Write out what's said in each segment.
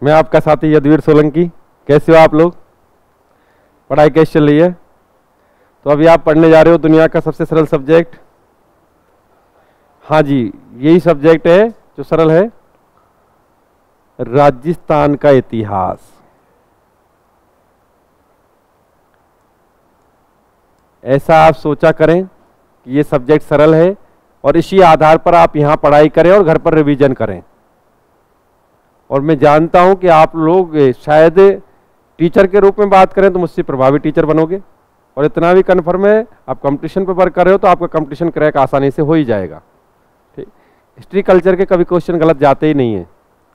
मैं आपका साथी यदुवीर सोलंकी। कैसे हो आप लोग? पढ़ाई कैसी चल रही है? तो अभी आप पढ़ने जा रहे हो दुनिया का सबसे सरल सब्जेक्ट। हाँ जी, यही सब्जेक्ट है जो सरल है, राजस्थान का इतिहास। ऐसा आप सोचा करें कि ये सब्जेक्ट सरल है और इसी आधार पर आप यहाँ पढ़ाई करें और घर पर रिवीजन करें। और मैं जानता हूं कि आप लोग शायद टीचर के रूप में बात करें तो मुझसे प्रभावी टीचर बनोगे, और इतना भी कन्फर्म है आप कंपटीशन पे वर्क कर रहे हो तो आपका कंपटीशन क्रैक आसानी से हो ही जाएगा। ठीक, हिस्ट्री कल्चर के कभी क्वेश्चन गलत जाते ही नहीं है,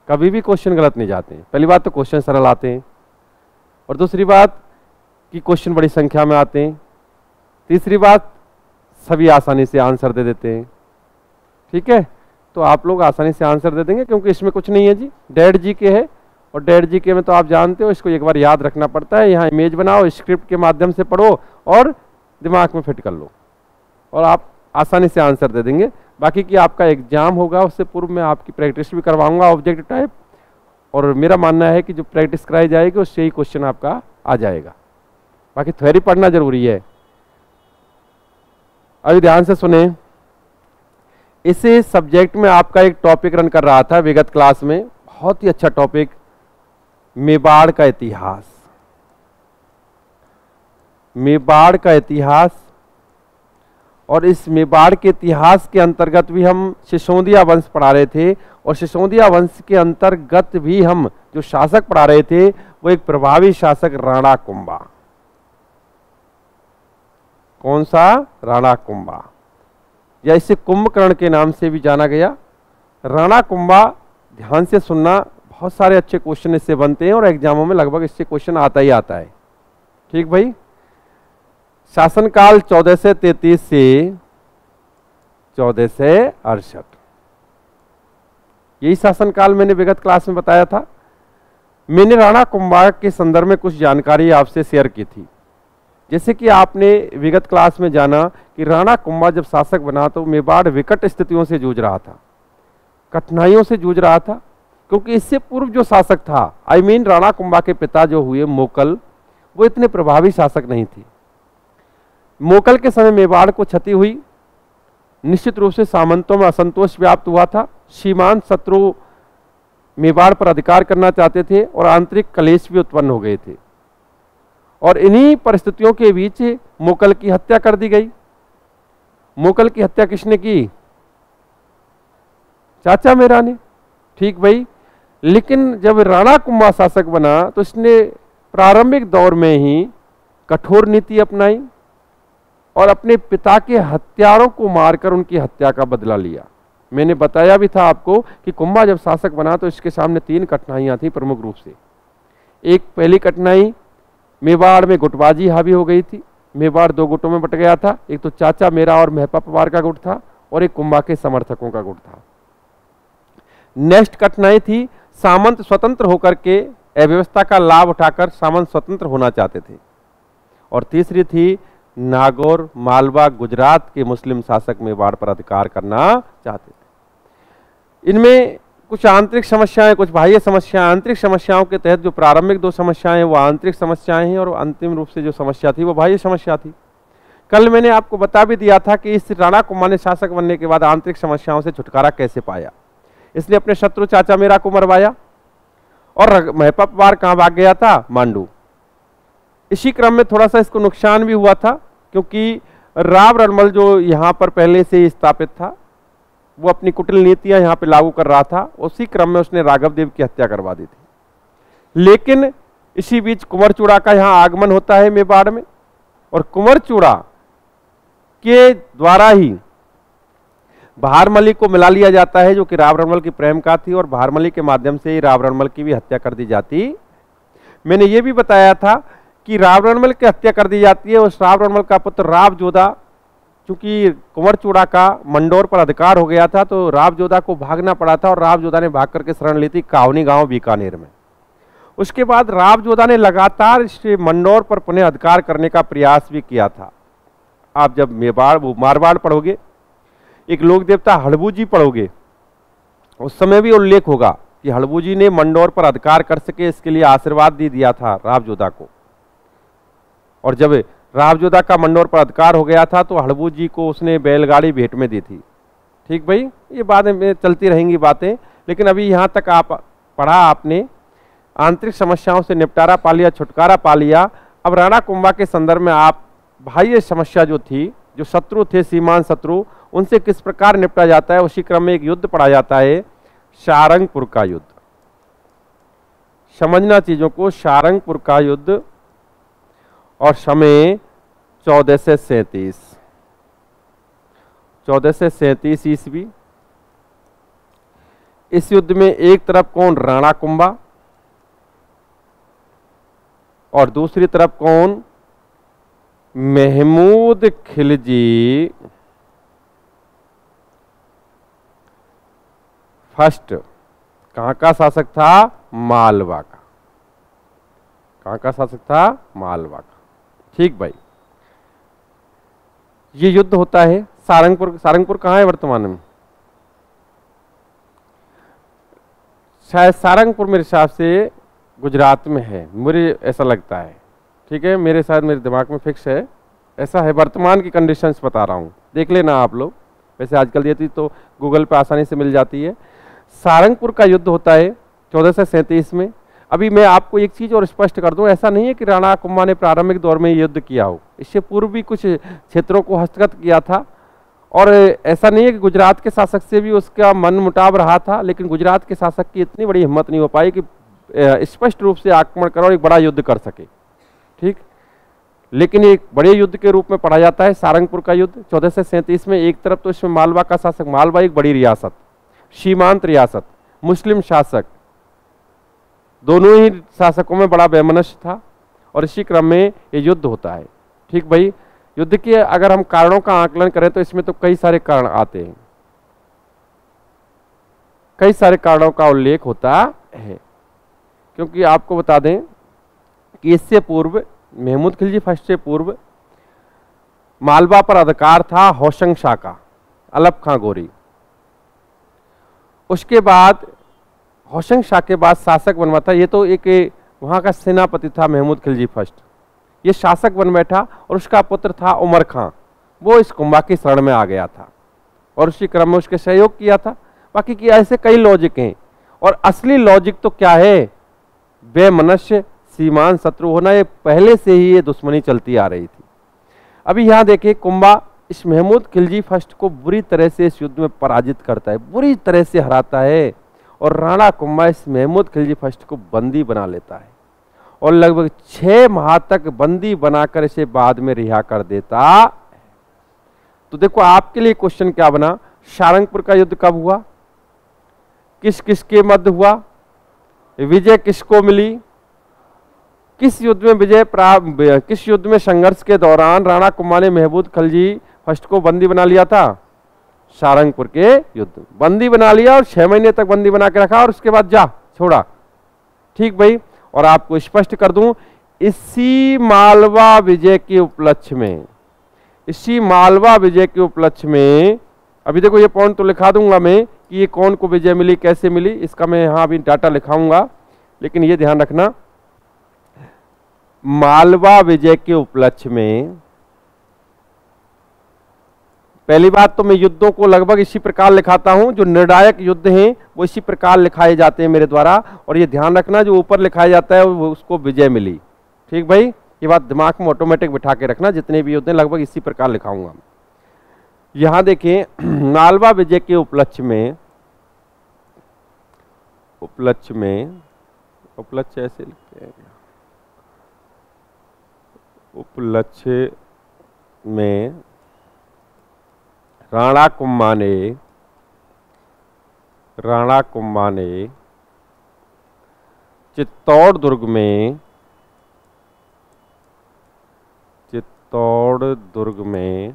कभी भी क्वेश्चन गलत नहीं जाते हैं। पहली बात तो क्वेश्चन सरल आते हैं, और दूसरी बात कि क्वेश्चन बड़ी संख्या में आते हैं। तीसरी बात, सभी आसानी से आंसर दे देते हैं। ठीक है, तो आप लोग आसानी से आंसर दे देंगे क्योंकि इसमें कुछ नहीं है जी, डेड जी के है, और डेड जी के में तो आप जानते हो इसको एक बार याद रखना पड़ता है। यहाँ इमेज बनाओ, स्क्रिप्ट के माध्यम से पढ़ो और दिमाग में फिट कर लो और आप आसानी से आंसर दे देंगे। बाकी की आपका एग्जाम होगा उससे पूर्व मैं आपकी प्रैक्टिस भी करवाऊंगा ऑब्जेक्ट टाइप, और मेरा मानना है कि जो प्रैक्टिस कराई जाएगी उससे ही क्वेश्चन आपका आ जाएगा। बाकी थ्योरी पढ़ना जरूरी है। अभी ध्यान से सुने, इसी सब्जेक्ट में आपका एक टॉपिक रन कर रहा था विगत क्लास में, बहुत ही अच्छा टॉपिक, मेवाड़ का इतिहास। मेवाड़ का इतिहास, और इस मेवाड़ के इतिहास के अंतर्गत भी हम सिसोदिया वंश पढ़ा रहे थे, और सिसोदिया वंश के अंतर्गत भी हम जो शासक पढ़ा रहे थे वो एक प्रभावी शासक राणा कुंभा। कौन सा? राणा कुंभा, या इसे कुंभकर्ण के नाम से भी जाना गया। राणा कुंभा, ध्यान से सुनना, बहुत सारे अच्छे क्वेश्चन इससे बनते हैं और एग्जामों में लगभग इससे क्वेश्चन आता ही आता है। ठीक भाई, शासनकाल 1433 से 1468, यही शासनकाल मैंने विगत क्लास में बताया था। मैंने राणा कुंभा के संदर्भ में कुछ जानकारी आपसे शेयर की थी। जैसे कि आपने विगत क्लास में जाना कि राणा कुंभा जब शासक बना तो मेवाड़ विकट स्थितियों से जूझ रहा था, कठिनाइयों से जूझ रहा था, क्योंकि इससे पूर्व जो शासक था, राणा कुंभा के पिता जो हुए मोकल, वो इतने प्रभावी शासक नहीं थे। मोकल के समय मेवाड़ को क्षति हुई, निश्चित रूप से सामंतों में असंतोष व्याप्त हुआ था। सीमांत शत्रु मेवाड़ पर अधिकार करना चाहते थे और आंतरिक कलेश भी उत्पन्न हो गए थे, और इन्हीं परिस्थितियों के बीच मोकल की हत्या कर दी गई। मोकल की हत्या किसने की? चाचा मेरा ने। ठीक भाई, लेकिन जब राणा कुंभा शासक बना तो इसने प्रारंभिक दौर में ही कठोर नीति अपनाई और अपने पिता के हत्यारों को मारकर उनकी हत्या का बदला लिया। मैंने बताया भी था आपको कि कुंभा जब शासक बना तो इसके सामने 3 कठिनाइयां थी प्रमुख रूप से। एक, पहली कठिनाई, मेवाड़ में गुटबाजी हावी हो गई थी। मेवाड़ 2 गुटों में बट गया था, एक तो चाचा मेरा और महपा पवार का गुट था, और एक कुंभा के समर्थकों का गुट था। नेक्स्ट कठिनाई थी, सामंत स्वतंत्र होकर के अव्यवस्था का लाभ उठाकर सामंत स्वतंत्र होना चाहते थे। और तीसरी थी, नागौर, मालवा, गुजरात के मुस्लिम शासक मेवाड़ पर अधिकार करना चाहते थे। इनमें कुछ आंतरिक समस्याएं, कुछ बाह्य समस्याएं। आंतरिक समस्याओं के तहत जो प्रारंभिक 2 समस्याएं वो आंतरिक समस्याएं हैं, और अंतिम रूप से जो समस्या थी वो बाह्य समस्या थी। कल मैंने आपको बता भी दिया था कि इस राणा कुंभा ने शासक बनने के बाद आंतरिक समस्याओं से छुटकारा कैसे पाया। इसने अपने शत्रु चाचा मेरा को मरवाया, और महपा पवार कहां भाग गया था? मांडू। इसी क्रम में थोड़ा सा इसको नुकसान भी हुआ था, क्योंकि राव रणमल जो यहाँ पर पहले से ही स्थापित था, वो अपनी कुटिल नीतियां यहाँ पे लागू कर रहा था। उसी क्रम में उसने राघव देव की हत्या करवा दी थी। लेकिन इसी बीच कुंवरचूड़ा का यहाँ आगमन होता है मेवाड़ में, और कुंवरचूड़ा के द्वारा ही बहारमली को मिला लिया जाता है, जो कि राव रणमल की प्रेम का थी, और बहारमली के माध्यम से ही राव रणमल की भी हत्या कर दी जाती। मैंने ये भी बताया था कि राव रणमल की हत्या कर दी जाती है। उस राव रणमल का पुत्र राव जोधा, चूंकि कुंवरचूड़ा का मंडोर पर अधिकार हो गया था, तो राव जोधा को भागना पड़ा था, और राव जोधा ने भाग करके शरण ली थी कावनी गांव बीकानेर में। उसके बाद राव जोधा ने लगातार इस मंडोर पर पुनः अधिकार करने का प्रयास भी किया था। आप जब मारवाड़ पढ़ोगे, एक लोक देवता हड़बू जी पढ़ोगे, उस समय भी उल्लेख होगा कि हड़बू जी ने मंडोर पर अधिकार कर सके इसके लिए आशीर्वाद दिया था रावजोधा को। और जब रावजोधा का मंडोर पर अधिकार हो गया था तो हड़बू जी को उसने बैलगाड़ी भेंट में दी थी। ठीक भाई, ये बाद में चलती रहेंगी बातें, लेकिन अभी यहाँ तक आप पढ़ा आपने, आंतरिक समस्याओं से निपटारा पा लिया, छुटकारा पा लिया। अब राणा कुंभा के संदर्भ में आप बाह्य समस्या जो थी, जो शत्रु थे, सीमांत शत्रु, उनसे किस प्रकार निपटा जाता है, उसी क्रम में एक युद्ध पढ़ा जाता है, सारंगपुर का युद्ध। समझना चीजों को, सारंगपुर का युद्ध और समय 1437, 1437 ईस्वी। इस युद्ध में एक तरफ कौन, राणा कुंभा, और दूसरी तरफ कौन, महमूद खिलजी फर्स्ट। कहां का शासक था, मालवा का। कहां का शासक था, मालवा का। ठीक भाई, ये युद्ध होता है सारंगपुर। सारंगपुर कहां है वर्तमान में, शायद सारंगपुर मेरे हिसाब से गुजरात में है, मुझे ऐसा लगता है। ठीक है, मेरे साथ मेरे दिमाग में फिक्स है, ऐसा है, वर्तमान की कंडीशंस बता रहा हूं, देख लेना आप लोग। वैसे आजकल ये चीज तो गूगल पे आसानी से मिल जाती है। सारंगपुर का युद्ध होता है 1437 में। अभी मैं आपको एक चीज और स्पष्ट कर दूं, ऐसा नहीं है कि राणा कुंभा ने प्रारंभिक दौर में युद्ध किया हो, इससे पूर्व भी कुछ क्षेत्रों को हस्तगत किया था। और ऐसा नहीं है कि गुजरात के शासक से भी उसका मन मुटाव रहा था, लेकिन गुजरात के शासक की इतनी बड़ी हिम्मत नहीं हो पाई कि स्पष्ट रूप से आक्रमण कर और एक बड़ा युद्ध कर सके। ठीक, लेकिन एक बड़े युद्ध के रूप में पढ़ा जाता है सारंगपुर का युद्ध 1437 में। एक तरफ तो इसमें मालवा का शासक, मालवा एक बड़ी रियासत, सीमांत रियासत, मुस्लिम शासक, दोनों ही शासकों में बड़ा वैमनस्य था, और इसी क्रम में ये युद्ध होता है। ठीक भाई, युद्ध के अगर हम कारणों का आकलन करें तो इसमें तो कई सारे कारण आते हैं, कई सारे कारणों का उल्लेख होता है। क्योंकि आपको बता दें कि इससे पूर्व, महमूद खिलजी फर्स्ट से पूर्व, मालवा पर अधिकार था होशंग शाह का, अलप खां गोरी। उसके बाद होशंग शाह के बाद शासक बन था, ये तो एक वहां का सेनापति था महमूद खिलजी फर्स्ट, ये शासक बन बैठा, और उसका पुत्र था उमर खां, वो इस कुंभा की शरण में आ गया था और उसी क्रम में उसके सहयोग किया था। बाकी की ऐसे कई लॉजिक हैं, और असली लॉजिक तो क्या है, बेमनस्य सीमांत शत्रु होना। ये पहले से ही ये दुश्मनी चलती आ रही थी। अभी यहां देखिए, कुंभा इस महमूद खिलजी फर्स्ट को बुरी तरह से इस युद्ध में पराजित करता है, बुरी तरह से हराता है, और राणा कुंभा इस महमूद खिलजी फर्स्ट को बंदी बना लेता है और लगभग 6 माह तक बंदी बनाकर इसे बाद में रिहा कर देता। तो देखो, आपके लिए क्वेश्चन क्या बना, सारंगपुर का युद्ध कब हुआ, किस किस के मध्य हुआ, विजय किसको मिली, किस युद्ध में विजय प्राप्त, किस युद्ध में संघर्ष के दौरान राणा कुंभा ने महमूद खिलजी फर्स्ट को बंदी बना लिया था, सारंगपुर के युद्ध। बंदी बना लिया और 6 महीने तक बंदी बना के रखा, और उसके बाद जा छोड़ा। ठीक भाई, और आपको स्पष्ट कर दूं, इसी मालवा विजय के उपलक्ष्य में, इसी मालवा विजय के उपलक्ष्य में, अभी देखो ये पॉइंट तो लिखा दूंगा मैं कि ये कौन को विजय मिली, कैसे मिली, इसका मैं यहां अभी डाटा लिखाऊंगा, लेकिन ये ध्यान रखना, मालवा विजय के उपलक्ष्य में पहली बात तो मैं युद्धों को लगभग इसी प्रकार लिखाता हूं, जो निर्णायक युद्ध हैं वो इसी प्रकार लिखाए जाते हैं मेरे द्वारा, और ये ध्यान रखना जो ऊपर लिखाया जाता है वो उसको विजय मिली। ठीक भाई, ये बात दिमाग में ऑटोमेटिक बिठा के रखना, जितने भी युद्ध हैं लगभग इसी प्रकार लिखाऊंगा। यहां देखें, मालवा विजय के उपलक्ष्य में, उपलक्ष्य ऐसे लिखते हैं, उपलक्ष्य में राणा कुंभा ने चित्तौड़ दुर्ग में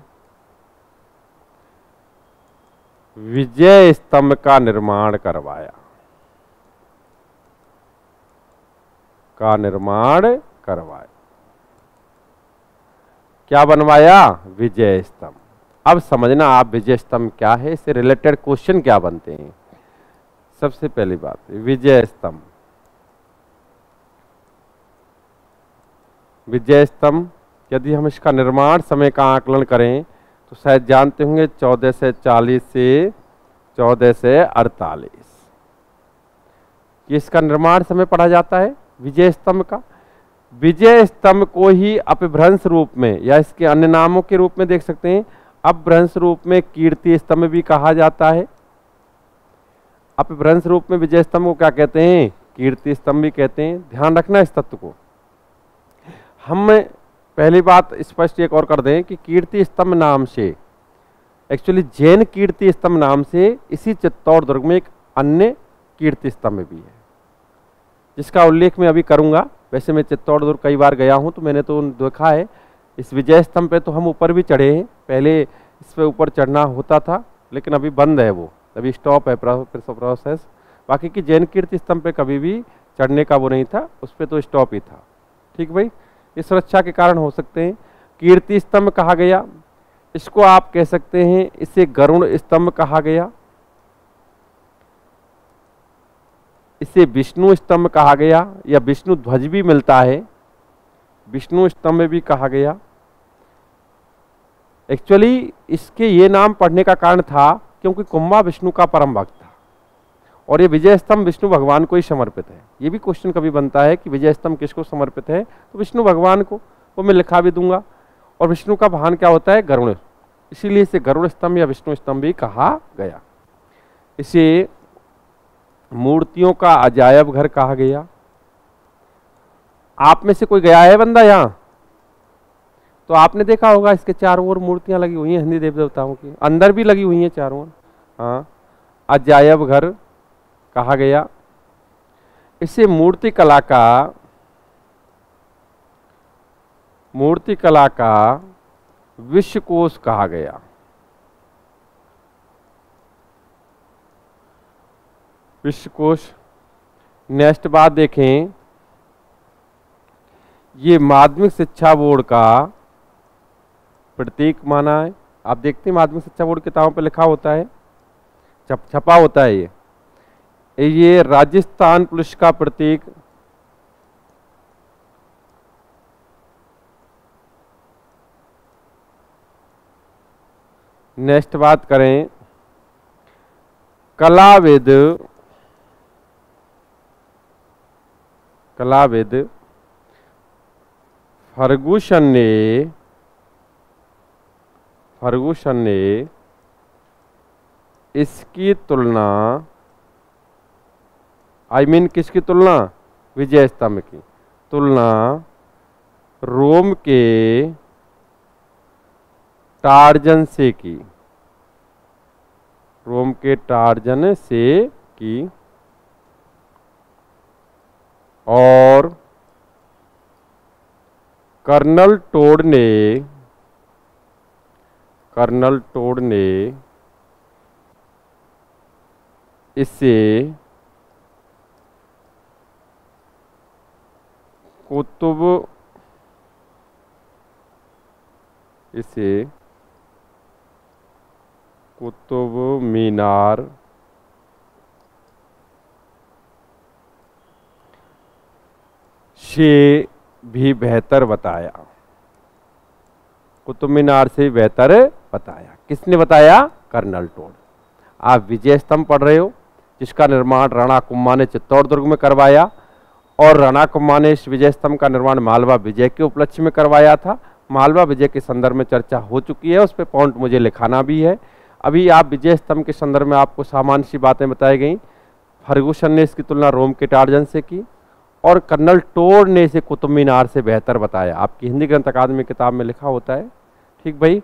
विजय स्तंभ का निर्माण करवाया, क्या बनवाया, विजय स्तंभ। अब समझना आप विजय स्तंभ क्या है, इससे रिलेटेड क्वेश्चन क्या बनते हैं। सबसे पहली बात विजय स्तंभ। विजय स्तंभ यदि हम इसका निर्माण समय का आकलन करें तो शायद जानते होंगे 1440 से 1448 ये इसका निर्माण समय पढ़ा जाता है विजय स्तंभ का। विजय स्तंभ को ही अपभ्रंश रूप में या इसके अन्य नामों के रूप में देख सकते हैं। अपभ्रंश रूप में कीर्ति स्तंभ भी कहा जाता है। अपभ्रंश रूप में विजय स्तंभ को क्या कहते हैं? कीर्ति स्तंभ भी कहते हैं। ध्यान रखना इस तत्व को। हम पहली बात स्पष्ट एक और कर दें कि कीर्ति स्तंभ नाम से एक्चुअली जैन कीर्ति स्तंभ नाम से इसी चित्तौड़ दुर्ग में एक अन्य कीर्ति स्तंभ भी है जिसका उल्लेख मैं अभी करूंगा। वैसे मैं चित्तौड़ दुर्ग कई बार गया हूं तो मैंने तो देखा है। इस विजय स्तंभ पे तो हम ऊपर भी चढ़े हैं। पहले इस पे ऊपर चढ़ना होता था लेकिन अभी बंद है, वो अभी स्टॉप है प्रोसेस। बाकी की जैन कीर्ति स्तंभ पे कभी भी चढ़ने का वो नहीं था, उस पर तो स्टॉप ही था। ठीक भाई, ये सुरक्षा के कारण हो सकते हैं। कीर्ति स्तंभ कहा गया, इसको आप कह सकते हैं इसे गरुड़ स्तंभ कहा गया, इसे विष्णु स्तंभ कहा गया या विष्णु ध्वज भी मिलता है, विष्णु स्तंभ भी कहा गया। एक्चुअली इसके ये नाम पढ़ने का कारण था क्योंकि कुंभा विष्णु का परम भक्त था और ये विजय स्तंभ विष्णु भगवान को ही समर्पित है। ये भी क्वेश्चन कभी बनता है कि विजय स्तंभ किसको समर्पित है, तो विष्णु भगवान को, वो मैं लिखा भी दूंगा। और विष्णु का वाहन क्या होता है? गरुड़, इसीलिए इसे गरुड़ स्तंभ या विष्णु स्तंभ भी कहा गया। इसे मूर्तियों का अजायब घर कहा गया। आप में से कोई गया है बंदा यहां? तो आपने देखा होगा इसके चारों ओर मूर्तियां लगी हुई हैं हिंदी देव देवताओं की, अंदर भी लगी हुई हैं चारों ओर। हाँ, अजायब घर कहा गया। इसे मूर्ति कला का विश्वकोश कहा गया। विश्वकोश। नेक्स्ट बात देखें, ये माध्यमिक शिक्षा बोर्ड का प्रतीक माना है। आप देखते हैं माध्यमिक शिक्षा बोर्ड किताबों पर लिखा होता है, छपा होता है। ये राजस्थान पुलिस का प्रतीक, नेक्स्ट बात करें, कलाविद फर्गुसन ने इसकी तुलना, किसकी तुलना? विजय स्तंभ की तुलना रोम के टार्जन से की। रोम के टार्जन से की और कर्नल टोड ने इसे कुतुब मीनार से भी बेहतर बताया। कुतुब मीनार से बेहतर बताया। किसने बताया? Colonel Tod. आप विजय स्तंभ पढ़ रहे हो जिसका निर्माण राणा कुम्मा ने चित्तौड़ दुर्ग में करवाया और राणा कुम्मा ने इस विजय स्तंभ का निर्माण मालवा विजय के उपलक्ष्य में करवाया था। मालवा विजय के संदर्भ में चर्चा हो चुकी है, उस पर पॉइंट मुझे लिखाना भी है। अभी आप विजय स्तंभ के संदर्भ में आपको सामान्य सी बातें बताई गई। फर्गुसन ने इसकी तुलना रोम के टार्जन से की और कर्नल टोड ने इसे कुतुब मीनार से बेहतर बताया। आपकी हिंदी ग्रंथ अकादमी किताब में लिखा होता है। ठीक भाई,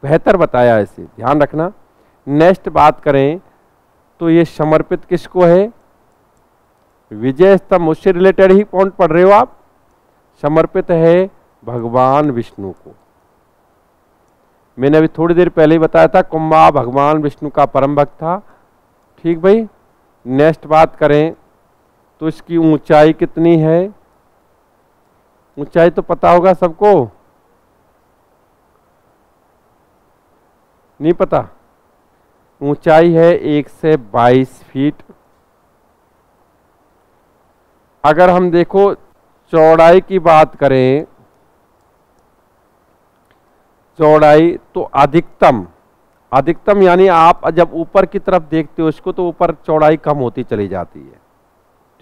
बेहतर बताया, इसे ध्यान रखना। नेक्स्ट बात करें तो ये समर्पित किसको है? विजय स्तंभ, उससे रिलेटेड ही पॉइंट पढ़ रहे हो आप। समर्पित है भगवान विष्णु को। मैंने अभी थोड़ी देर पहले ही बताया था कुंभा भगवान विष्णु का परम भक्त था। ठीक भाई, नेक्स्ट बात करें तो इसकी ऊंचाई कितनी है? ऊंचाई तो पता होगा सबको, नहीं पता? ऊंचाई है 122 फीट। अगर हम देखो चौड़ाई की बात करें, चौड़ाई तो अधिकतम, अधिकतम यानी आप जब ऊपर की तरफ देखते हो इसको तो ऊपर चौड़ाई कम होती चली जाती है,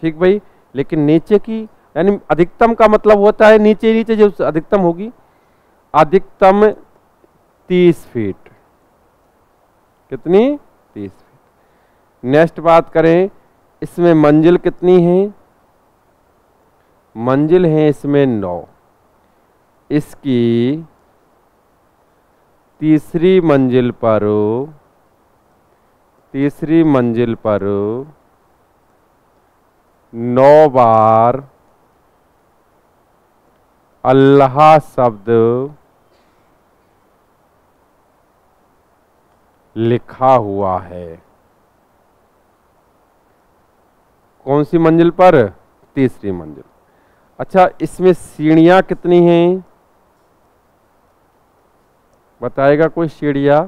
ठीक भाई। लेकिन नीचे की यानी अधिकतम का मतलब होता है नीचे नीचे जो अधिकतम होगी, अधिकतम 30 फीट। कितनी? 30 फीट। नेक्स्ट बात करें, इसमें मंजिल कितनी है? मंजिल है इसमें 9। इसकी तीसरी मंजिल पर 9 बार अल्लाह शब्द लिखा हुआ है। कौन सी मंजिल पर? तीसरी मंजिल। अच्छा, इसमें सीढ़ियां कितनी हैं? बताएगा कोई? सीढ़ियां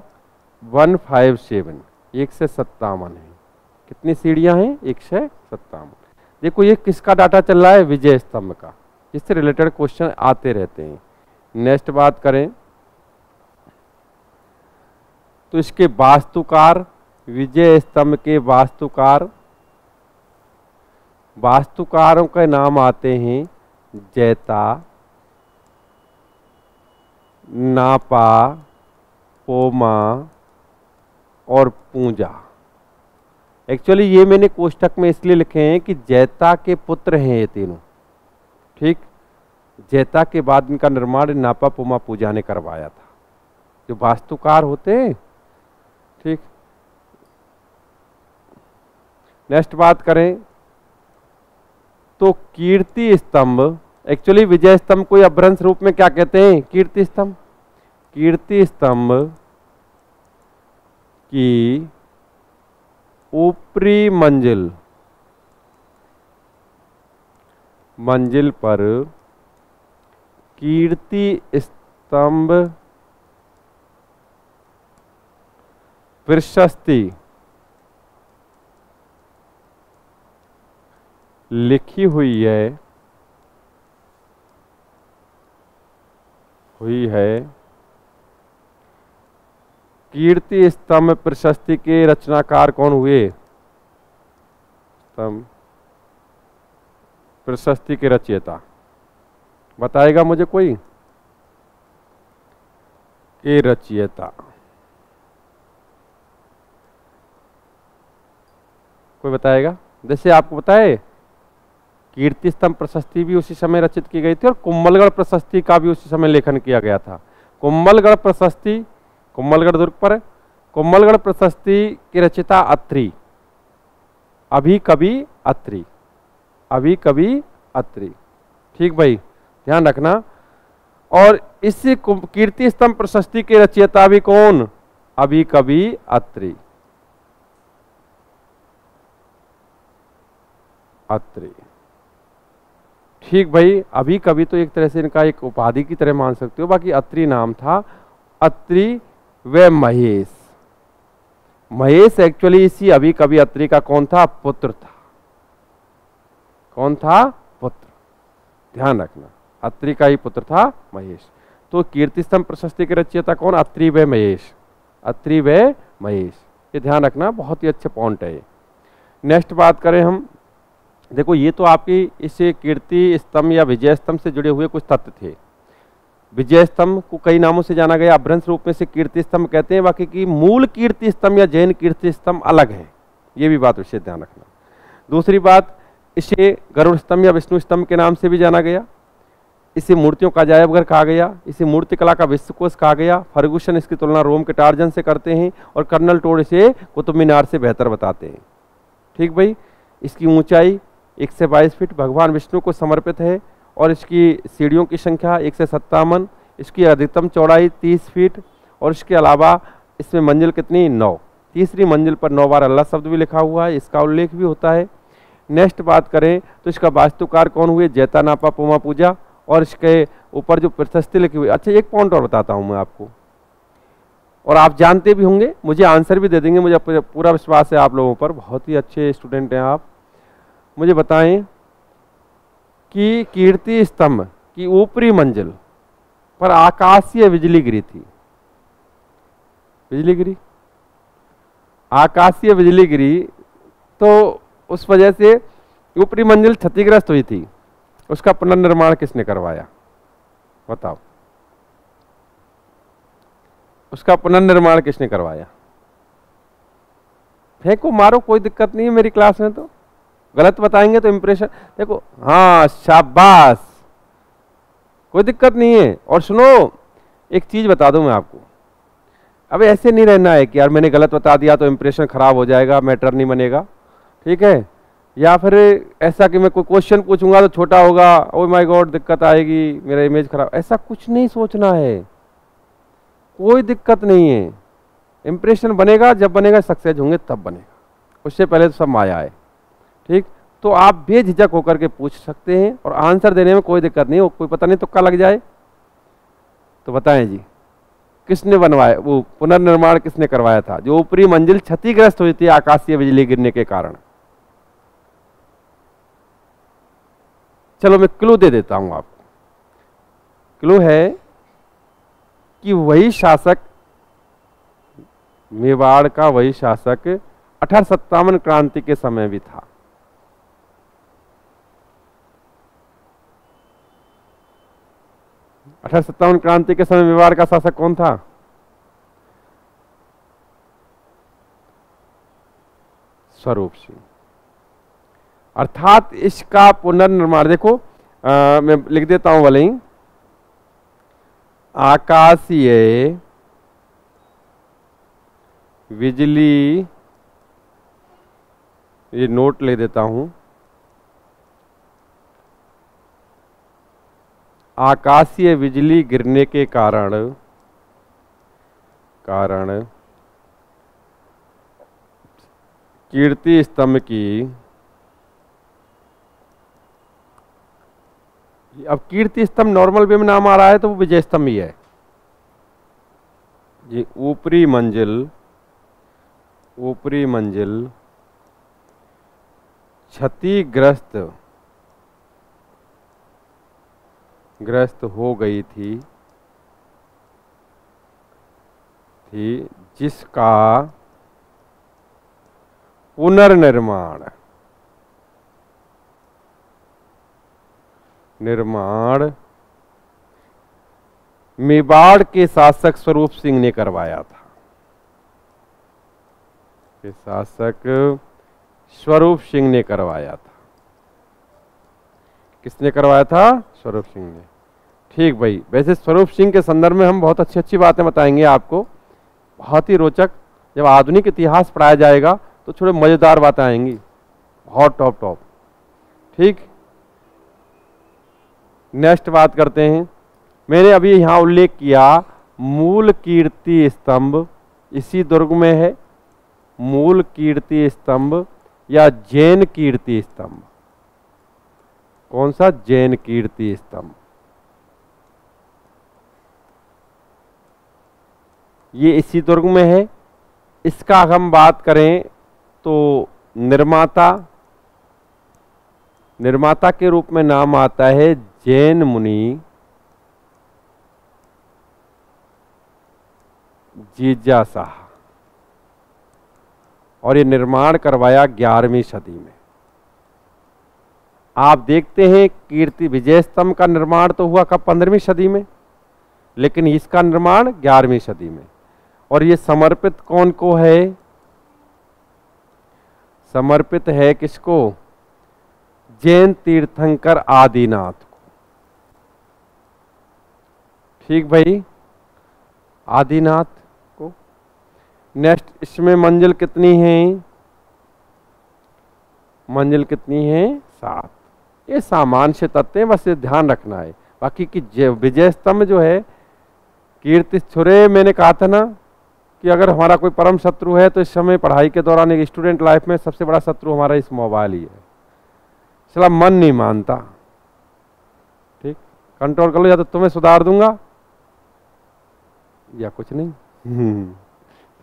157, 157 है। कितनी सीढ़ियां हैं? 157। देखो ये किसका डाटा चल रहा है? विजय स्तंभ का। इससे रिलेटेड क्वेश्चन आते रहते हैं। नेक्स्ट बात करें तो इसके वास्तुकार, विजय स्तंभ के वास्तुकार, वास्तुकारों के नाम आते हैं जैता, नापा, पोमा और पूजा। एक्चुअली ये मैंने कोष्टक में इसलिए लिखे हैं कि जैता के पुत्र हैं ये तीनों, ठीक। जैता के बाद इनका निर्माण नापा, पोमा, पूजा ने करवाया था, जो वास्तुकार होते हैं, ठीक। नेक्स्ट बात करें तो कीर्ति स्तंभ, एक्चुअली विजय स्तंभ को अपभ्रंश रूप में क्या कहते हैं? कीर्ति स्तंभ। कीर्ति स्तंभ की ऊपरी मंजिल पर कीर्ति स्तंभ प्रशस्ति लिखी हुई है। कीर्ति स्तंभ प्रशस्ति के रचनाकार कौन हुए? स्तंभ प्रशस्ति के रचयिता बताएगा मुझे कोई? के रचयिता कोई बताएगा? जैसे आपको बताए कीर्ति स्तंभ प्रशस्ति भी उसी समय रचित की गई थी और कुंभलगढ़ प्रशस्ति का भी उसी समय लेखन किया गया था। कुंभलगढ़ प्रशस्ति, कुंभलगढ़ दुर्ग पर, कुंभलगढ़ प्रशस्ति के रचयिता अत्रि, अभी कभी अत्रि, अभी कभी अत्रि, ठीक भाई, ध्यान रखना। और इस कीर्ति स्तंभ प्रशस्ति के रचयिता भी कौन? अभी कभी अत्रि, अत्रि, ठीक भाई। अभी कभी तो एक तरह से इनका एक उपाधि की तरह मान सकते हो, बाकी अत्रि नाम था। अत्रि व महेश, महेश एक्चुअली इसी अभी कभी अत्रि का कौन था? पुत्र था। कौन था? पुत्र, ध्यान रखना, अत्रि का ही पुत्र था महेश। तो कीर्ति स्तंभ प्रशस्ति के रचयिता कौन? अत्रि व महेश, अत्रि व महेश, ये ध्यान रखना, बहुत ही अच्छे पॉइंट है ये। नेक्स्ट बात करें हम, देखो ये तो आपकी इस कीर्ति स्तंभ या विजय स्तंभ से जुड़े हुए कुछ तथ्य थे। विजय स्तंभ को कई नामों से जाना गया, अपभ्रंश रूप में से कीर्ति स्तंभ कहते हैं, बाकी की मूल कीर्ति स्तंभ या जैन कीर्ति स्तंभ अलग है, ये भी बात विशेष ध्यान रखना। दूसरी बात, इसे गरुड़ स्तंभ या विष्णु स्तंभ के नाम से भी जाना गया, इसे मूर्तियों का अजायब घर कहा गया, इसे मूर्तिकला का विश्वकोश कहा गया। फर्गुसन इसकी तुलना रोम के टार्जन से करते हैं और कर्नल टोड इसे कुतुब मीनार से बेहतर बताते हैं, ठीक भाई। इसकी ऊंचाई 122 फीट भगवान विष्णु को समर्पित है और इसकी सीढ़ियों की संख्या 157, इसकी अधिकतम चौड़ाई 30 फीट और इसके अलावा इसमें मंजिल कितनी? 9। तीसरी मंजिल पर 9 बार अल्लाह शब्द भी लिखा हुआ है, इसका उल्लेख भी होता है। नेक्स्ट बात करें तो इसका वास्तुकार कौन हुए? जैता, नापा, पोमा, पूजा, और इसके ऊपर जो प्रशस्ति लिखी हुई। अच्छा, एक पॉइंट और बताता हूँ मैं आपको, और आप जानते भी होंगे, मुझे आंसर भी दे देंगे, मुझे पूरा विश्वास है आप लोगों पर, बहुत ही अच्छे स्टूडेंट हैं आप। मुझे बताएं कि कीर्ति स्तंभ की ऊपरी मंजिल पर आकाशीय बिजली गिरी थी। बिजली गिरी, आकाशीय बिजली गिरी, तो उस वजह से ऊपरी मंजिल क्षतिग्रस्त हुई थी। उसका पुनर्निर्माण किसने करवाया? बताओ, उसका पुनर्निर्माण किसने करवाया? फेंको मारो, कोई दिक्कत नहीं है मेरी क्लास में। तो गलत बताएंगे तो इंप्रेशन, देखो, हाँ शाबाश, कोई दिक्कत नहीं है। और सुनो, एक चीज बता दूं मैं आपको, अब ऐसे नहीं रहना है कि यार मैंने गलत बता दिया तो इंप्रेशन खराब हो जाएगा, मैटर नहीं बनेगा, ठीक है। या फिर ऐसा कि मैं कोई क्वेश्चन पूछूंगा तो छोटा होगा, ओ माय गॉड दिक्कत आएगी, मेरा इमेज खराब, ऐसा कुछ नहीं सोचना है, कोई दिक्कत नहीं है। इंप्रेशन बनेगा, जब बनेगा सक्सेस होंगे तब बनेगा, उससे पहले तो सब माया है, ठीक। तो आप बेझिझक होकर के पूछ सकते हैं और आंसर देने में कोई दिक्कत नहीं हो। कोई पता नहीं तुक्का लग जाए तो बताएं जी, किसने बनवाया, वो पुनर्निर्माण किसने करवाया था जो ऊपरी मंजिल क्षतिग्रस्त हुई थी आकाशीय बिजली गिरने के कारण? चलो मैं क्लू दे देता हूं आपको। क्लू है कि वही शासक, मेवाड़ का वही शासक 1857 क्रांति के समय भी था। 1857 क्रांति के समय मेवाड़ का शासक कौन था? स्वरूप सिंह। अर्थात इसका पुनर्निर्माण देखो, मैं लिख देता हूं वाले ही, आकाशीय बिजली, ये नोट ले देता हूं, आकाशीय बिजली गिरने के कारण कीर्ति स्तंभ की, अब कीर्ति स्तंभ नॉर्मल वे में नाम आ रहा है तो वो विजय स्तंभ ही है। ये ऊपरी मंजिल क्षतिग्रस्त हो गई थी जिसका पुनर्निर्माण मेवाड़ के शासक स्वरूप सिंह ने करवाया था। शासक स्वरूप सिंह ने करवाया था। किसने करवाया था? स्वरूप सिंह ने। ठीक भाई, वैसे स्वरूप सिंह के संदर्भ में हम बहुत अच्छी अच्छी बातें बताएंगे आपको, बहुत ही रोचक। जब आधुनिक इतिहास पढ़ाया जाएगा तो थोड़े मजेदार बातें आएंगी, बहुत टॉप। ठीक, नेक्स्ट बात करते हैं। मैंने अभी यहां उल्लेख किया मूल कीर्ति स्तंभ इसी दुर्ग में है। मूल कीर्ति स्तंभ या जैन कीर्ति स्तंभ, कौन सा? जैन कीर्ति स्तंभ। ये इसी दुर्ग में है। इसका हम बात करें तो निर्माता के रूप में नाम आता है जैन मुनि जीजाशाह, और ये निर्माण करवाया 11वीं सदी में। आप देखते हैं कीर्ति विजय स्तंभ का निर्माण तो हुआ कब? 15वीं सदी में, लेकिन इसका निर्माण 11वीं सदी में। और ये समर्पित कौन को है? समर्पित है किसको? जैन तीर्थंकर आदिनाथ को। ठीक भाई, आदिनाथ को। नेक्स्ट, इसमें मंजिल कितनी है? मंजिल कितनी है? 7। ये सामान्य से तथ्य है, बस ये ध्यान रखना है। बाकी की विजय स्तंभ जो है कीर्ति छुरे, मैंने कहा था ना कि अगर हमारा कोई परम शत्रु है तो इस समय पढ़ाई के दौरान एक स्टूडेंट लाइफ में सबसे बड़ा शत्रु हमारा इस मोबाइल ही है। चला मन नहीं मानता, ठीक, कंट्रोल कर लो, या तो तुम्हें सुधार दूंगा या कुछ नहीं।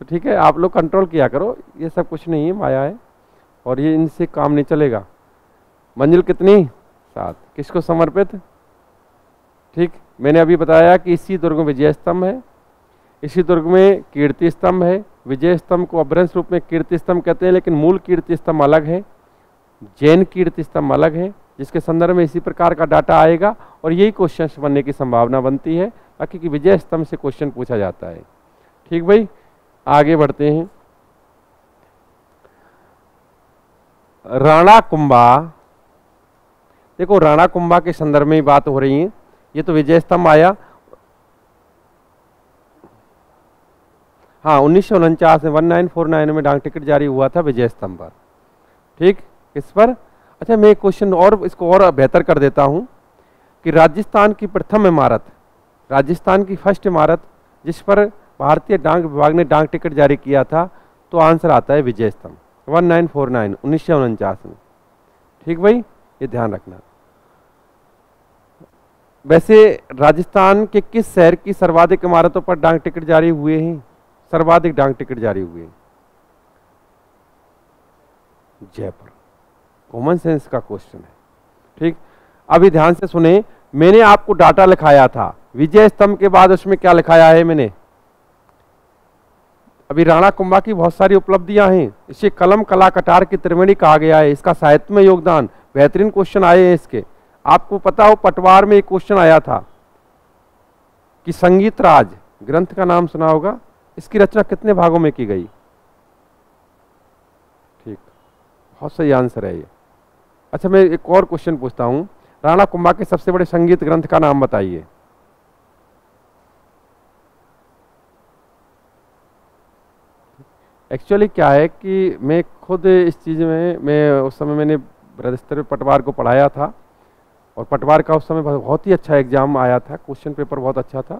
तो ठीक है, आप लोग कंट्रोल किया करो, ये सब कुछ नहीं है, माया है और ये इनसे काम नहीं चलेगा। मंजिल कितनी? 7 किसको समर्पित? ठीक, मैंने अभी बताया कि इसी दुर्ग में विजय स्तंभ है, इसी दुर्ग में कीर्ति स्तंभ है। विजय स्तंभ को अपभ्रंश रूप में कीर्ति स्तंभ कहते हैं, लेकिन मूल कीर्ति स्तंभ अलग है, जैन कीर्ति स्तंभ अलग है, जिसके संदर्भ में इसी प्रकार का डाटा आएगा और यही क्वेश्चन बनने की संभावना बनती है, बाकी कि विजय स्तंभ से क्वेश्चन पूछा जाता है। ठीक भाई, आगे बढ़ते हैं। राणा कुंभा, देखो राणा कुंभा के संदर्भ में ही बात हो रही है। ये तो विजय स्तंभ आया, हाँ 1949 में 1949 में डाक टिकट जारी हुआ था विजय स्तंभ पर। ठीक, इस पर अच्छा मैं एक क्वेश्चन और इसको और बेहतर कर देता हूं कि राजस्थान की प्रथम इमारत, राजस्थान की फर्स्ट इमारत जिस पर भारतीय डाक विभाग ने डाक टिकट जारी किया था, तो आंसर आता है विजय स्तंभ 1949 1949 में। ठीक भाई, ये ध्यान रखना। वैसे राजस्थान के किस शहर की सर्वाधिक इमारतों पर डाक टिकट जारी हुए हैं? सर्वाधिक डाक टिकट जारी हुए हैं जयपुर। कॉमन सेंस का क्वेश्चन है। ठीक, अभी ध्यान से सुने, मैंने आपको डाटा लिखाया था विजय स्तंभ के बाद, उसमें क्या लिखाया है मैंने? अभी राणा कुंभा की बहुत सारी उपलब्धियां हैं, इसे कलम कला कटार की त्रिवेणी कहा गया है, इसका साहित्य में योगदान, बेहतरीन क्वेश्चन आए हैं इसके। आपको पता हो पटवार में एक क्वेश्चन आया था कि संगीत राज ग्रंथ का नाम सुना होगा, इसकी रचना कितने भागों में की गई? ठीक, बहुत सही आंसर है ये। अच्छा मैं एक और क्वेश्चन पूछता हूं, राणा कुंभा के सबसे बड़े संगीत ग्रंथ का नाम बताइए। एक्चुअली क्या है कि मैं खुद इस चीज में, मैं उस समय मैंने बृहद स्तरीय पटवार को पढ़ाया था और पटवार का उस समय बहुत ही अच्छा एग्जाम आया था, क्वेश्चन पेपर बहुत अच्छा था,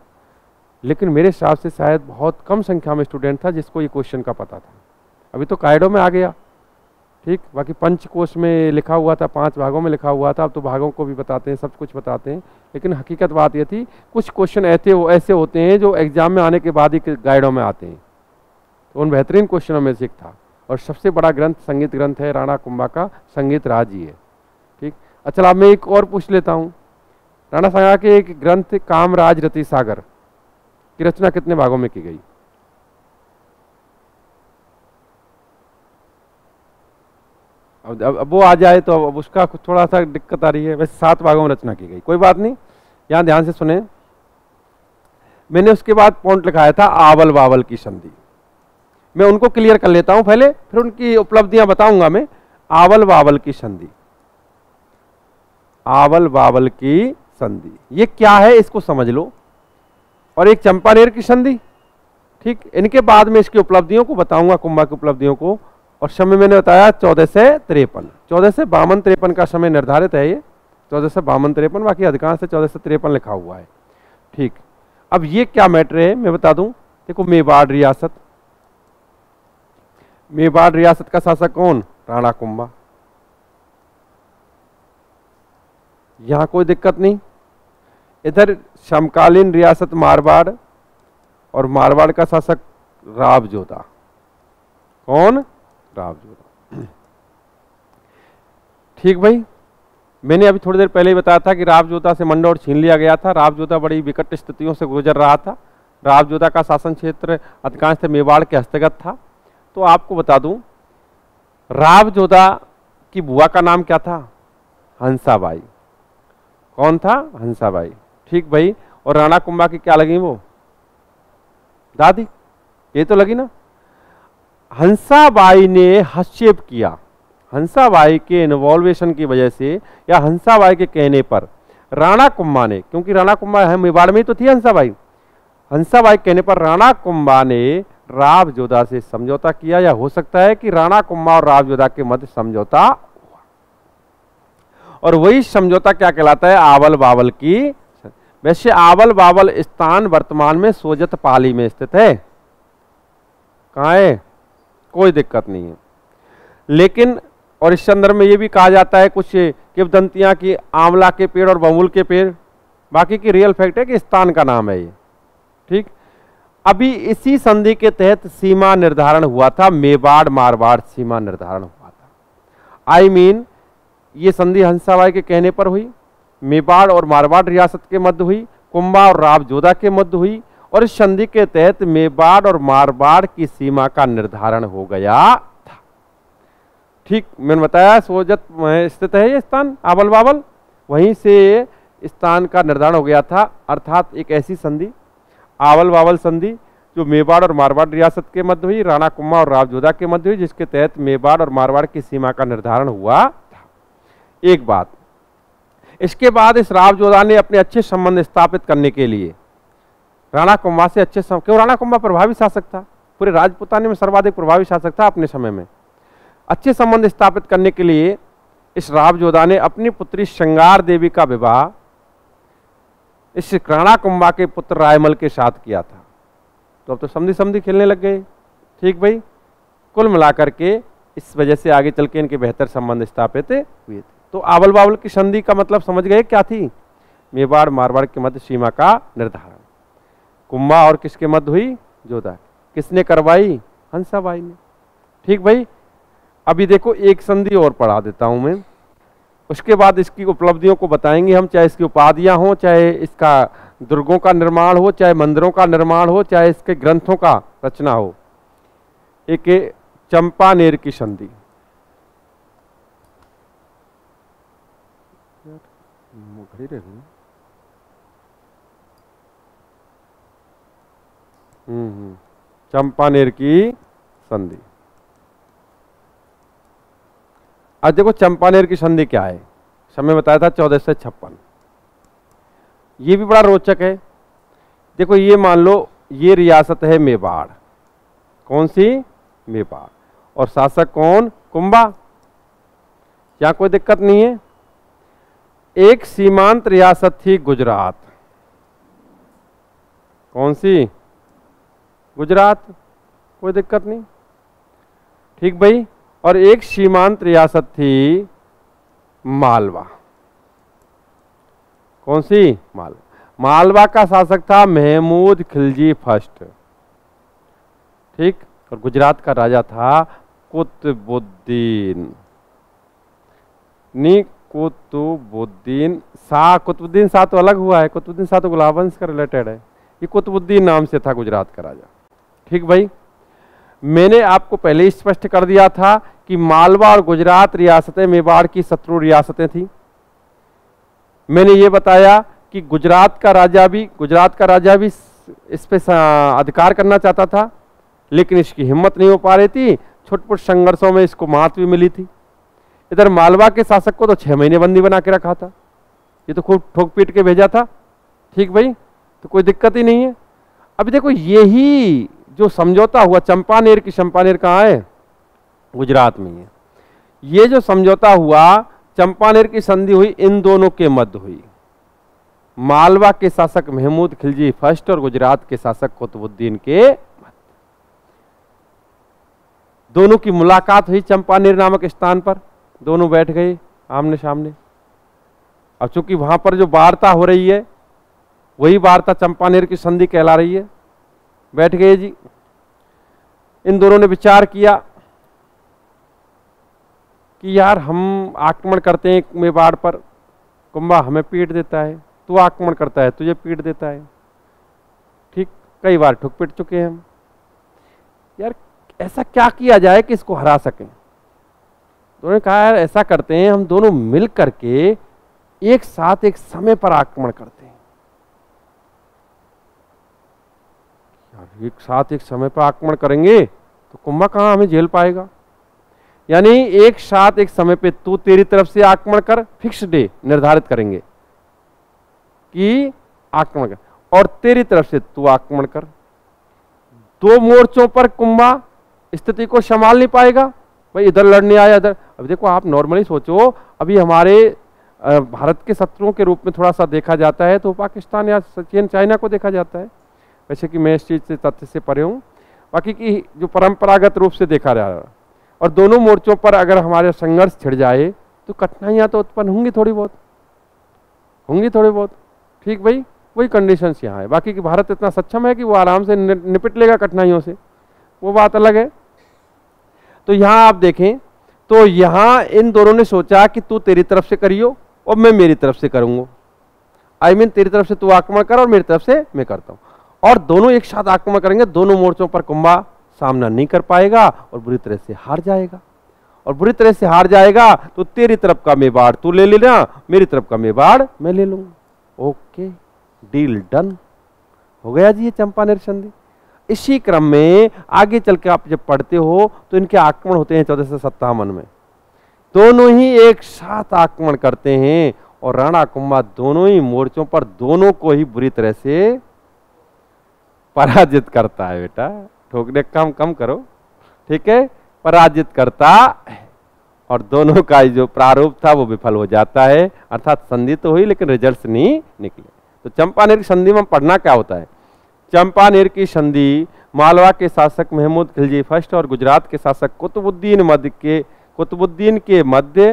लेकिन मेरे हिसाब से शायद बहुत कम संख्या में स्टूडेंट था जिसको ये क्वेश्चन का पता था। अभी तो कायडो में आ गया। ठीक, बाकी पंचकोश में लिखा हुआ था, 5 भागों में लिखा हुआ था, अब तो भागों को भी बताते हैं, सब कुछ बताते हैं, लेकिन हकीकत बात ये थी कुछ क्वेश्चन ऐसे होते हैं जो एग्जाम में आने के बाद ही गाइडों में आते हैं, तो उन बेहतरीन क्वेश्चनों में से एक था। और सबसे बड़ा ग्रंथ संगीत ग्रंथ है राणा कुंभा का, संगीत राज ही है। ठीक, अच्छा अब मैं एक और पूछ लेता हूँ, राणा सांगा के एक ग्रंथ कामराज रति सागर की रचना कितने भागों में की गई? अब वो आ जाए तो अब उसका थोड़ा सा दिक्कत आ रही है। वैसे 7 भागों में रचना की गई, कोई बात नहीं, यहां ध्यान से सुने। मैंने उसके बाद पॉइंट लिखाया था आवल बावल की संधि, मैं उनको क्लियर कर लेता हूं पहले, फिर उनकी उपलब्धियां बताऊंगा मैं। आवल बावल की संधि, आवल बावल की संधि ये क्या है इसको समझ लो, और एक चंपानेर की संधि। ठीक, इनके बाद में इसकी उपलब्धियों को बताऊंगा, कुंभा की उपलब्धियों को। और समय मैंने बताया 14 से 53, 14 से 52 53 का समय निर्धारित है ये, 14 से 52 53, बाकी अधिकांश से 14 से 53 लिखा हुआ है। ठीक, अब ये क्या मैटर है मैं बता दूं। देखो मेवाड़ रियासत, मेवाड़ रियासत का शासक कौन? राणा कुंभा। यहां कोई दिक्कत नहीं। इधर समकालीन रियासत मारवाड़, और मारवाड़ का शासक राव जोधा। कौन? राव जोधा। ठीक भाई, मैंने अभी थोड़ी देर पहले ही बताया था कि राव जोधा से मंडौर छीन लिया गया था। राव जोधा बड़ी विकट स्थितियों से गुजर रहा था। राव जोधा का शासन क्षेत्र अधिकांश मेवाड़ के हस्तगत था। तो आपको बता दूं, राव जोधा की बुआ का नाम क्या था? हंसाबाई। कौन था? हंसाबाई। ठीक भाई, और राणा कुंभा की क्या लगी? वो दादी, ये तो लगी ना। हंसाबाई ने हस्तक्षेप किया, हंसाबाई के इन्वॉल्वेशन की वजह से या हंसाबाई के कहने पर राणा कुंभा ने, क्योंकि राणा कुंभा मेवाड़ में तो थी हंसाबाई, हंसाबाई कहने पर राणा कुंभा ने राव जोधा से समझौता किया, या हो सकता है कि राणा कुंभा और राव जोधा के मध्य समझौता हुआ, और वही समझौता क्या कहलाता है? आवल बावल की। वैसे आवल बावल स्थान वर्तमान में सोजत पाली में स्थित है। कहाँ है? कोई दिक्कत नहीं है। लेकिन और इस संदर्भ में ये भी कहा जाता है कुछ किंवदंतियां की आंवला के पेड़ और बबूल के पेड़, बाकी की रियल फैक्ट है कि स्थान का नाम है ये। ठीक, अभी इसी संधि के तहत सीमा निर्धारण हुआ था, मेवाड़ मारवाड़ सीमा निर्धारण हुआ था। आई मीन ये संधि हंसाबाई के कहने पर हुई, मेवाड़ और मारवाड़ रियासत के मध्य हुई, कुंभा और रावजोधा के मध्य हुई, और इस संधि के तहत मेवाड़ और मारवाड़ की सीमा का निर्धारण हो गया था। ठीक मैंने बताया सोजत में स्थित है ये स्थान आवल बावल, वहीं से स्थान का निर्धारण हो गया था। अर्थात एक ऐसी संधि आवल बावल संधि जो मेवाड़ और मारवाड़ रियासत के मध्य हुई, राणा कुंभा और रावजोधा के मध्य हुई, जिसके तहत मेवाड़ और मारवाड़ की सीमा का निर्धारण हुआ था। एक बात, इसके बाद इस रावजोधा ने अपने अच्छे संबंध स्थापित करने के लिए राणा कुंभा से क्यों राणा कुंभा प्रभावी शासक था, पूरे राजपूताने में सर्वाधिक प्रभावी शासक था अपने समय में। अच्छे संबंध स्थापित करने के लिए इस रावजोधा ने अपनी पुत्री श्रृंगार देवी का विवाह इस राणा कुंभा के पुत्र रायमल के साथ किया था। तो अब तो समझी समझी खेलने लग गए। ठीक भाई, कुल मिलाकर के इस वजह से आगे चल के इनके बेहतर संबंध स्थापित हुए थे। तो आवल बावल की संधि का मतलब समझ गए क्या थी, मेवाड़ मारवाड़ के मध्य सीमा का निर्धारण। कुंभा और किसके मध्य हुई, जोधा। किसने करवाई, हंसाबाई ने। ठीक भाई, अभी देखो एक संधि और पढ़ा देता हूं मैं, उसके बाद इसकी उपलब्धियों को बताएंगे हम, चाहे इसकी उपाधियां हो, चाहे इसका दुर्गों का निर्माण हो, चाहे मंदिरों का निर्माण हो, चाहे इसके ग्रंथों का रचना हो। एक चंपानेर की संधि, चंपानेर की संधि। आज देखो चंपानेर की संधि क्या है, समय बताया था 1456। ये भी बड़ा रोचक है। देखो ये मान लो ये रियासत है मेवाड़, कौन सी, मेवाड़, और शासक कौन, कुंभा। यहाँ कोई दिक्कत नहीं है। एक सीमांत रियासत थी गुजरात, कौन सी, गुजरात, कोई दिक्कत नहीं। ठीक भाई, और एक सीमांत रियासत थी मालवा, कौन सी, मालवा। मालवा का शासक था महमूद खिलजी फर्स्ट। ठीक, और गुजरात का राजा था कुतुबुद्दीन, कुतुबुद्दीन शाह। कुतुबुद्दीन शाह तो अलग हुआ है, कुतुबुद्दीन शाह तो गुलाब वंश का रिलेटेड है, ये कुतुबुद्दीन नाम से था गुजरात का राजा। ठीक भाई, मैंने आपको पहले ही स्पष्ट कर दिया था कि मालवा और गुजरात रियासतें मेवाड़ की शत्रु रियासतें थी। मैंने ये बताया कि गुजरात का राजा भी इस पे अधिकार करना चाहता था, लेकिन इसकी हिम्मत नहीं हो पा रही थी। छुटपुट संघर्षों में इसको मात भी मिली थी। इधर मालवा के शासक को तो 6 महीने बंदी बना के रखा था, ये तो खूब ठोक पीट के भेजा था। ठीक भाई, तो कोई दिक्कत ही नहीं है। अभी देखो यही जो समझौता हुआ चंपानेर की, चंपानेर कहाँ है, गुजरात में है। ये जो समझौता हुआ, चंपानेर की संधि हुई, इन दोनों के मध्य हुई। मालवा के शासक महमूद खिलजी फर्स्ट और गुजरात के शासक कुतुबुद्दीन के मध्य। दोनों की मुलाकात हुई चंपानेर नामक स्थान पर, दोनों बैठ गए आमने सामने। अब चूंकि वहां पर जो वार्ता हो रही है वही वार्ता चंपानेर की संधि कहला रही है। बैठ गए जी, इन दोनों ने विचार किया कि यार हम आक्रमण करते हैं मेवाड़ पर, कुंभा हमें पीट देता है, तू आक्रमण करता है तुझे पीट देता है। ठीक, कई बार ठुक पीट चुके हैं हम, यार ऐसा क्या किया जाए कि इसको हरा सकें। दोनों ने कहा यार ऐसा करते हैं, हम दोनों मिल करके एक साथ एक समय पर आक्रमण करते हैं। यार एक साथ एक समय पर आक्रमण करेंगे तो कुंभा कहाँ हमें झेल पाएगा। यानी एक साथ एक समय पे तू तेरी तरफ से आक्रमण कर, फिक्स डे निर्धारित करेंगे कि आक्रमण कर, और तेरी तरफ से तू आक्रमण कर। 2 मोर्चों पर कुंभा स्थिति को संभाल नहीं पाएगा। भाई इधर लड़ने आया इधर। अभी देखो आप नॉर्मली सोचो, अभी हमारे भारत के शत्रुओं के रूप में थोड़ा सा देखा जाता है तो पाकिस्तान या चीन चाइना को देखा जाता है। वैसे कि मैं इस चीज से तथ्य से परे हूँ, बाकी की जो परंपरागत रूप से देखा जा रहा है। और दोनों मोर्चों पर अगर हमारे संघर्ष छिड़ जाए तो कठिनाइयां तो उत्पन्न होंगी थोड़ी बहुत। ठीक भाई, वही कंडीशंस यहाँ है। बाकी कि भारत इतना सक्षम है कि वो आराम से निपट लेगा कठिनाइयों से, वो बात अलग है। तो यहाँ आप देखें तो यहां इन दोनों ने सोचा कि तू तेरी तरफ से करियो और मैं मेरी तरफ से करूंगा। आई मीन तेरी तरफ से तू आक्रमण कर और मेरी तरफ से मैं करता हूं, और दोनों एक साथ आक्रमण करेंगे। दोनों मोर्चों पर कुंभा सामना नहीं कर पाएगा और बुरी तरह से हार जाएगा। और बुरी तरह से हार जाएगा तो तेरी तरफ का मेवाड़ तू ले लेना, मेरी तरफ का मेवाड़ मैं ले लूंगा। ओके, डील डन हो गया जी, ये चंपानेर संधि। इसी क्रम में आगे चल के आप जब पढ़ते हो तो इनके आक्रमण होते हैं 1457 में। दोनों ही एक साथ आक्रमण करते हैं और राणा कुंभा दोनों ही मोर्चों पर दोनों को ही बुरी तरह से पराजित करता है। बेटा ठोकने का काम कम करो, ठीक है, पराजित करता है और दोनों का जो प्रारूप था वो विफल हो जाता है। अर्थात संधि तो हुई लेकिन रिजल्ट्स नहीं निकले। तो चंपानेर की संधि में पढ़ना क्या होता है? चंपानेर की संधि मालवा के शासक महमूद खिलजी फर्स्ट और गुजरात के शासक कुतुबुद्दीन के मध्य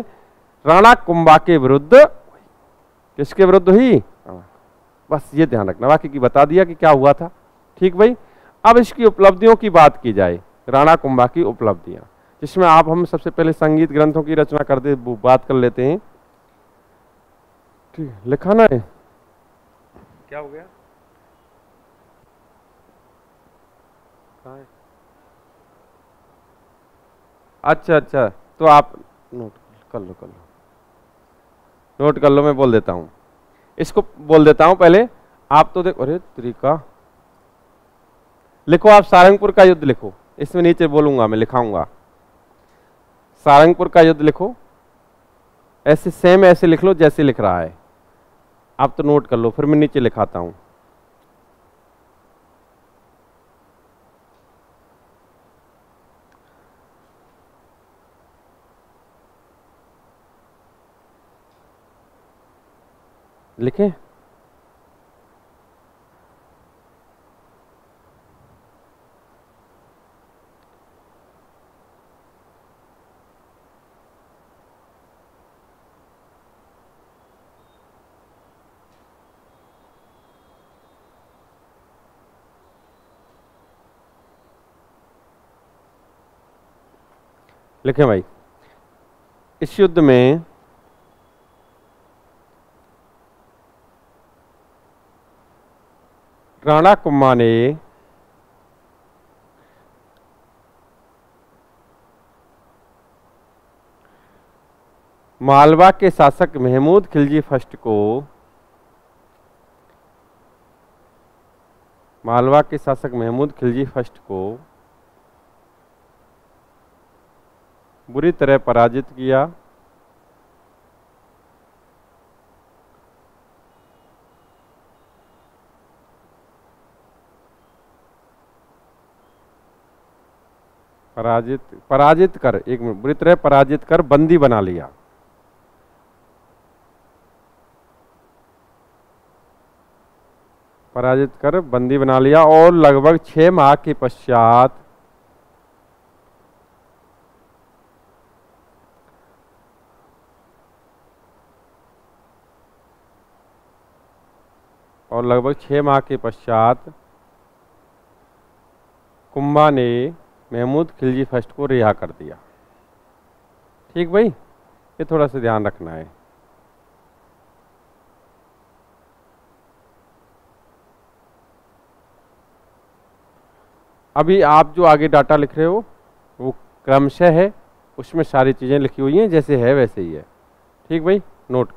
राणा कुंभा के विरुद्ध, किसके विरुद्ध हुई? बस ये ध्यान रखना, बाकी की बता दिया कि क्या हुआ था। ठीक भाई, अब इसकी उपलब्धियों की बात की जाए, राणा कुंभा की उपलब्धियां, जिसमें आप हम सबसे पहले संगीत ग्रंथों की रचना करते बात कर लेते हैं। ठीक, लिखाना है, क्या हो गया? कहाँ है? अच्छा अच्छा, तो आप नोट कर लो, नोट कर लो, मैं बोल देता हूं, इसको बोल देता हूं पहले। आप तो देखो, अरे तरीका लिखो, आप सारंगपुर का युद्ध लिखो, इसमें नीचे बोलूंगा मैं, लिखाऊंगा सारंगपुर का युद्ध लिखो, ऐसे सेम ऐसे लिख लो जैसे लिख रहा है। आप तो नोट कर लो, फिर मैं नीचे लिखाता हूं। लिखें? लिखें भाई। इस युद्ध में राणा कुंभा ने मालवा के शासक महमूद खिलजी फर्स्ट को, मालवा के शासक महमूद खिलजी फर्स्ट को बुरी तरह पराजित किया पराजित कर, एक मिनट, बुरी तरह पराजित कर बंदी बना लिया। पराजित कर बंदी बना लिया और लगभग 6 माह के पश्चात कुंभा ने महमूद खिलजी फर्स्ट को रिहा कर दिया। ठीक भाई, ये थोड़ा सा ध्यान रखना है। अभी आप जो आगे डाटा लिख रहे हो वो क्रमशः है, उसमें सारी चीजें लिखी हुई हैं, जैसे है वैसे ही है। ठीक भाई, नोट